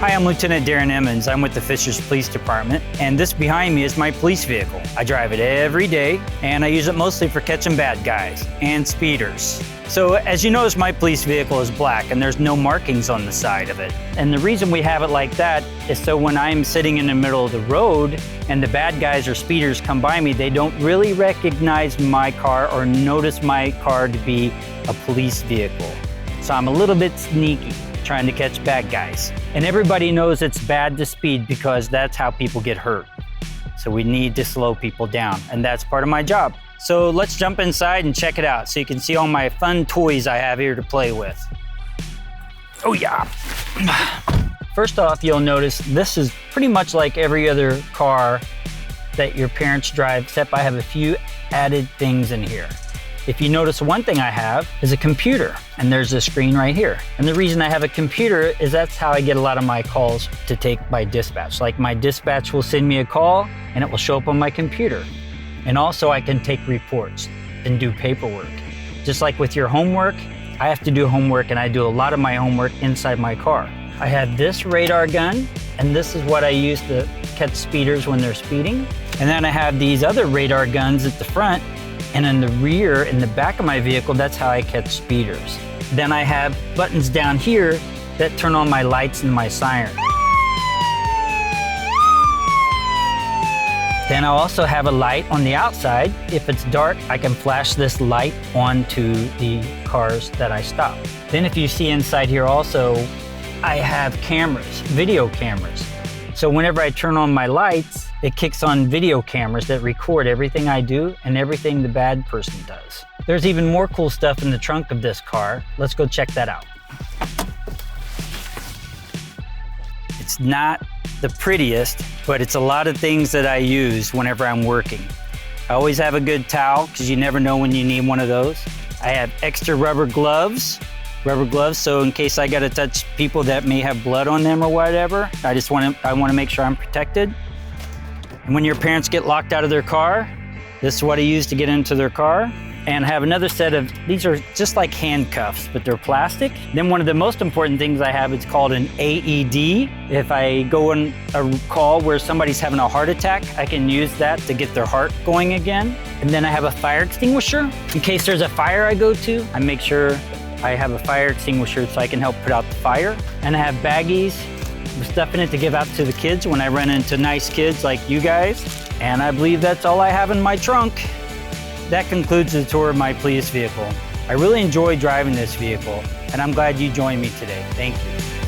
Hi, I'm Lieutenant Darrin Emmons. I'm with the Fishers Police Department, and this behind me is my police vehicle. I drive it every day, and I use it mostly for catching bad guys and speeders. So as you notice, my police vehicle is black, and there's no markings on the side of it. And the reason we have it like that is so when I'm sitting in the middle of the road and the bad guys or speeders come by me, they don't really recognize my car or notice my car to be a police vehicle. So I'm a little bit sneaky, trying to catch bad guys. And everybody knows it's bad to speed because that's how people get hurt. So we need to slow people down, and that's part of my job. So let's jump inside and check it out so you can see all my fun toys I have here to play with. Oh yeah. First off, you'll notice this is pretty much like every other car that your parents drive, except I have a few added things in here. If you notice, one thing I have is a computer, and there's a screen right here. And the reason I have a computer is that's how I get a lot of my calls to take by dispatch. Like my dispatch will send me a call and it will show up on my computer. And also I can take reports and do paperwork. Just like with your homework, I have to do homework, and I do a lot of my homework inside my car. I have this radar gun, and this is what I use to catch speeders when they're speeding. And then I have these other radar guns at the front, and in the rear, in the back of my vehicle, that's how I catch speeders. Then I have buttons down here that turn on my lights and my siren. Then I also have a light on the outside. If it's dark, I can flash this light onto the cars that I stop. Then if you see inside here also, I have cameras, video cameras. So whenever I turn on my lights, it kicks on video cameras that record everything I do and everything the bad person does. There's even more cool stuff in the trunk of this car. Let's go check that out. It's not the prettiest, but it's a lot of things that I use whenever I'm working. I always have a good towel because you never know when you need one of those. I have extra rubber gloves, so in case I gotta touch people that may have blood on them or whatever, I want to make sure I'm protected. And when your parents get locked out of their car, this is what I use to get into their car. And I have another set of, these are just like handcuffs, but they're plastic. Then one of the most important things I have is called an AED. If I go on a call where somebody's having a heart attack, I can use that to get their heart going again. And then I have a fire extinguisher. In case there's a fire I go to, I make sure I have a fire extinguisher so I can help put out the fire. And I have baggies with stuff in it to give out to the kids when I run into nice kids like you guys. And I believe that's all I have in my trunk. That concludes the tour of my police vehicle. I really enjoy driving this vehicle, and I'm glad you joined me today. Thank you.